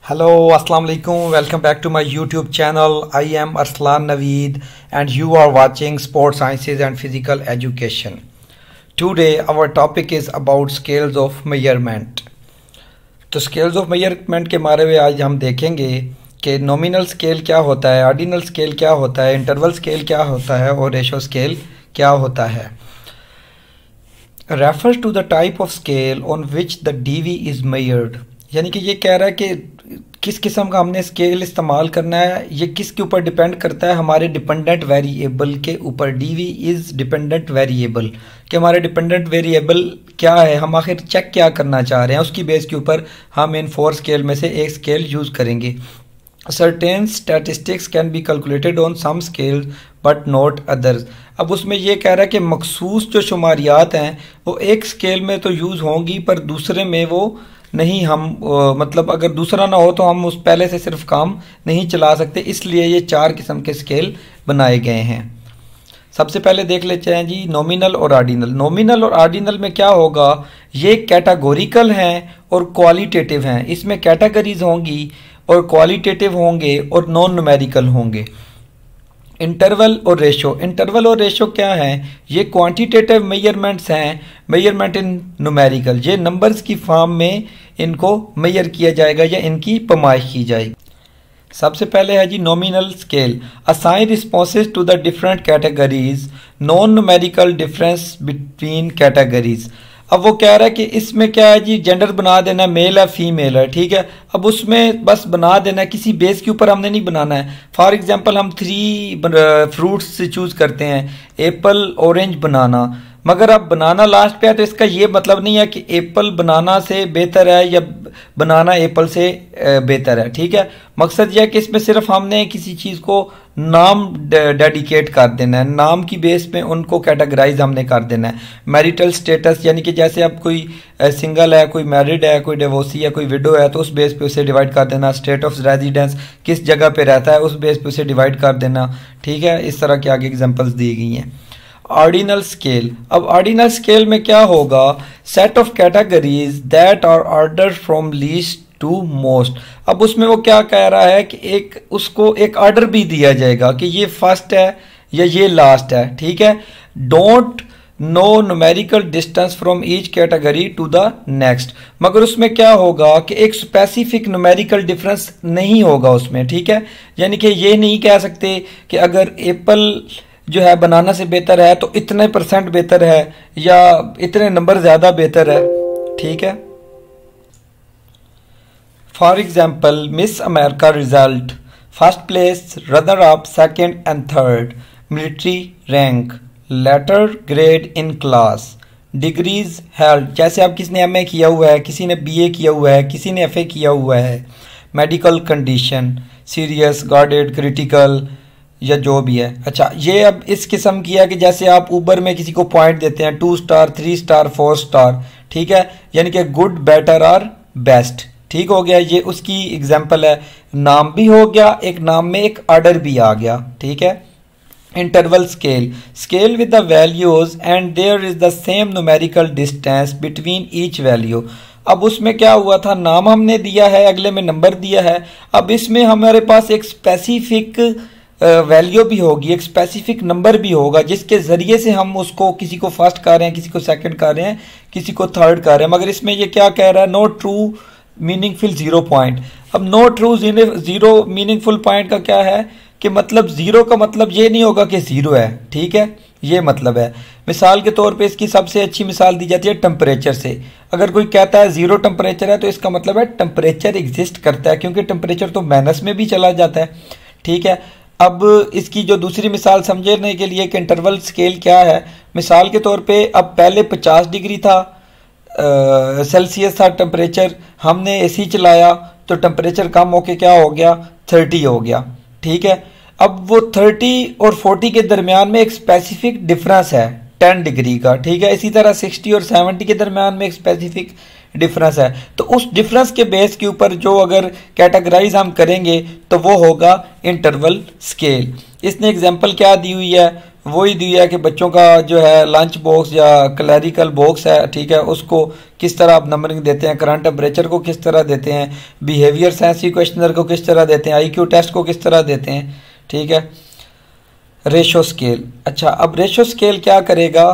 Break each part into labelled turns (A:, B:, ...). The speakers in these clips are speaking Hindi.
A: Hello, Assalamu alaikum. Welcome back to my YouTube channel. I am Arslan Naveed and you are watching Sports Sciences and Physical Education. Today our topic is about scales of measurement. तो scales of measurement के बारे में आज हम देखेंगे कि nominal scale क्या होता है, ordinal scale क्या होता है, interval scale क्या होता है और ratio scale क्या होता है. Refers to the type of scale on which the DV is measured. यानी कि ये कह रहा है कि किस किस्म का हमने स्केल इस्तेमाल करना है, ये किसके ऊपर डिपेंड करता है, हमारे डिपेंडेंट वेरिएबल के ऊपर. डीवी इज़ डिपेंडेंट वेरिएबल कि हमारे डिपेंडेंट वेरिएबल क्या है, हम आखिर चेक क्या करना चाह रहे हैं, उसकी बेस के ऊपर हम इन 4 स्केल में से एक स्केल यूज़ करेंगे. Certain statistics can be calculated on some scale but not others. अब उसमें ये कह रहा है कि मखसूस जो शुमारियात हैं वो एक स्केल में तो यूज़ होंगी पर दूसरे में वो नहीं. हम मतलब अगर दूसरा ना हो तो हम उस पहले से सिर्फ काम नहीं चला सकते, इसलिए ये 4 किस्म के स्केल बनाए गए हैं. सबसे पहले देख लेते हैं जी नॉमिनल और ऑर्डिनल. नॉमिनल और ऑर्डिनल में क्या होगा, ये कैटेगोरिकल हैं और क्वालिटेटिव हैं. इसमें कैटेगरीज होंगी और क्वालिटेटिव होंगे और नॉन न्यूमेरिकल होंगे. इंटरवल और रेशो. इंटरवल और रेशो क्या है, ये क्वांटिटेटिव मेजरमेंट्स हैं, मेजरमेंट इन न्यूमेरिकल. ये नंबर्स की फॉर्म में इनको मेजर किया जाएगा या इनकी पैमाइश की जाएगी. सबसे पहले है जी nominal scale. Assign responses to the different categories, non numerical difference between categories. अब वो कह रहा है कि इसमें क्या है जी, जेंडर बना देना, मेल है फीमेल है, ठीक है. अब उसमें बस बना देना है, किसी बेस के ऊपर हमने नहीं बनाना है. फॉर एग्जांपल हम 3 फ्रूट्स से चूज़ करते हैं, एप्पल ऑरेंज बनाना, मगर अब बनाना लास्ट पे है तो इसका ये मतलब नहीं है कि एप्पल बनाना से बेहतर है या बनाना एप्पल से बेहतर है, ठीक है. मकसद यह है कि इसमें सिर्फ हमने किसी चीज़ को नाम डेडिकेट कर देना है, नाम की बेस पे उनको कैटेगराइज हमने कर देना है. मैरिटल स्टेटस यानी कि जैसे अब कोई सिंगल है, कोई मैरिड है, कोई डिवोर्सी है, कोई विडो है, तो उस बेस पे उसे डिवाइड कर देना. स्टेट ऑफ रेजिडेंस, किस जगह पे रहता है, उस बेस पे उसे डिवाइड कर देना, ठीक है. इस तरह के आगे एग्जांपल्स दी गई हैं. Ordinal scale. अब ऑर्डिनल स्केल में क्या होगा, set of categories that are order from least to most. अब उसमें वो क्या कह रहा है कि उसको एक ऑर्डर भी दिया जाएगा कि ये फर्स्ट है या ये लास्ट है, ठीक है. Don't know numerical distance from each category to the next. मगर उसमें क्या होगा कि एक स्पेसिफिक न्यूमेरिकल डिफरेंस नहीं होगा उसमें, ठीक है. यानी कि ये नहीं कह सकते कि अगर एप्पल जो है बनाना से बेहतर है तो इतने % बेहतर है या इतने नंबर ज़्यादा बेहतर है, ठीक है. For example Miss America result, first place, runner up, second and third, military rank, letter grade in class, degrees held. जैसे अब किसी ने MA किया हुआ है, किसी ने BA किया हुआ है, किसी ने FA किया हुआ है. Medical condition, serious, guarded, critical या जो भी है. अच्छा, ये अब इस किस्म की है कि जैसे आप ऊबर में किसी को पॉइंट देते हैं 2 स्टार, 3 स्टार, 4 स्टार, ठीक है. यानी कि गुड, बेटर और बेस्ट, ठीक हो गया. ये उसकी एग्जांपल है. नाम भी हो गया, एक नाम में एक ऑर्डर भी आ गया, ठीक है. Interval scale. Scale with the values and there is the same numerical distance between each value. अब उसमें क्या हुआ था, नाम हमने दिया है, अगले में नंबर दिया है. अब इसमें हमारे पास एक स्पेसिफिक वैल्यू भी होगी, एक स्पेसिफिक नंबर भी होगा जिसके ज़रिए से हम उसको किसी को फर्स्ट कर रहे हैं, किसी को सेकंड कर रहे हैं, किसी को थर्ड कर रहे हैं. मगर इसमें ये क्या कह रहा है, नो ट्रू मीनिंगफुल 0 पॉइंट. अब नो ट्रू 0 मीनिंगफुल पॉइंट का क्या है कि मतलब 0 का मतलब ये नहीं होगा कि 0 है, ठीक है. ये मतलब है. मिसाल के तौर पे इसकी सबसे अच्छी मिसाल दी जाती है टेम्परेचर से. अगर कोई कहता है 0 टेम्परेचर है तो इसका मतलब है टेम्परेचर एग्जिस्ट करता है, क्योंकि टेम्परेचर तो माइनस में भी चला जाता है, ठीक है. अब इसकी जो दूसरी मिसाल समझने के लिए कि इंटरवल स्केल क्या है, मिसाल के तौर पे अब पहले 50 डिग्री था सेल्सियस था टेम्परेचर, हमने AC चलाया तो टेम्परेचर कम होके क्या हो गया, 30 हो गया, ठीक है. अब वो 30 और 40 के दरमियान में एक स्पेसिफिक डिफरेंस है 10 डिग्री का, ठीक है. इसी तरह 60 और 70 के दरमियान में एक स्पेसिफिक डिफरेंस है. तो उस डिफरेंस के बेस के ऊपर जो अगर कैटेगराइज हम करेंगे तो वो होगा इंटरवल स्केल. इसने एग्जांपल क्या दी हुई है, वही दिया है कि बच्चों का जो है लंच बॉक्स या क्लैरिकल बॉक्स है, ठीक है, उसको किस तरह आप नंबरिंग देते हैं, करंट टेम्परेचर को किस तरह देते हैं, बिहेवियर साइंस क्वेश्चनर को किस तरह देते हैं, आईक्यू टेस्ट को किस तरह देते हैं, ठीक है। रेशो स्केल, अच्छा अब रेशो स्केल क्या करेगा,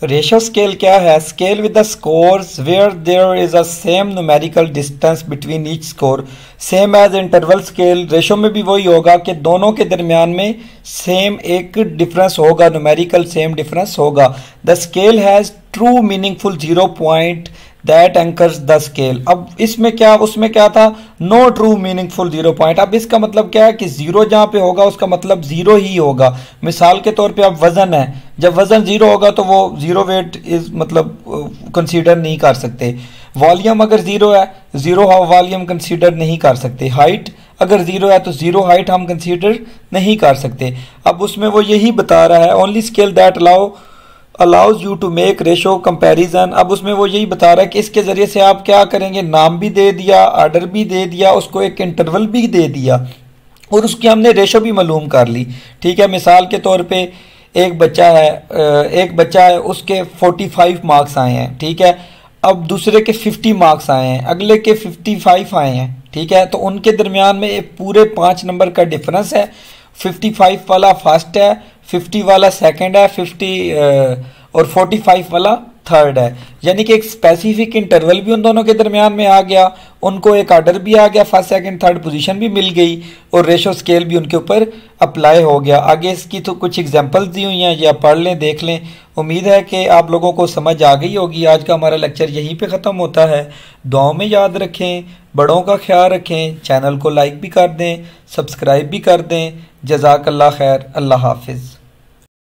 A: रेशो स्केल क्या है, scale with the scores where there is a same numerical distance between each score, same as interval scale. Ratio में भी वही होगा कि दोनों के दरमियान में सेम एक डिफरेंस होगा, न्यूमेरिकल सेम डिफरेंस होगा। The scale has true meaningful 0 point that anchors the scale. अब इसमें क्या, उसमें क्या था, नो ट्रू मीनिंगफुल 0 पॉइंट। अब इसका मतलब क्या है कि जीरो जहां पे होगा उसका मतलब जीरो ही होगा। मिसाल के तौर पे अब वजन है, जब वजन जीरो होगा तो वो जीरो वेट इज मतलब कंसीडर नहीं कर सकते। वॉल्यूम अगर जीरो है, जीरो वॉल्यूम कंसीडर नहीं कर सकते। हाइट अगर जीरो है तो जीरो हाइट हम कंसीडर नहीं कर सकते। अब उसमें वो यही बता रहा है, only scale that allows you to make ratio comparison. अब उसमें वो यही बता रहा है कि इसके जरिए से आप क्या करेंगे, नाम भी दे दिया, आर्डर भी दे दिया, उसको एक इंटरवल भी दे दिया और उसकी हमने रेशो भी मालूम कर ली, ठीक है। मिसाल के तौर पे एक बच्चा है उसके 45 मार्क्स आए हैं, ठीक है। अब दूसरे के 50 मार्क्स आए हैं, अगले के 55 आए हैं, ठीक है। तो उनके दरमियान में एक पूरे 5 नंबर का डिफरेंस है। 55 वाला फर्स्ट है, 50 वाला सेकंड है, 50 और 45 वाला थर्ड है। यानी कि एक स्पेसिफिक इंटरवल भी उन दोनों के दरमियान में आ गया, उनको एक आर्डर भी आ गया, फर्स्ट सेकंड थर्ड पोजीशन भी मिल गई और रेशो स्केल भी उनके ऊपर अप्लाई हो गया। आगे इसकी तो कुछ एग्जांपल्स दी हुई हैं, या पढ़ लें, देख लें। उम्मीद है कि आप लोगों को समझ आ गई होगी। आज का हमारा लेक्चर यहीं पे ख़त्म होता है। दुआओं में याद रखें, बड़ों का ख्याल रखें, चैनल को लाइक भी कर दें, सब्सक्राइब भी कर दें। जज़ाकल्लाह खैर, अल्लाह हाफिज़।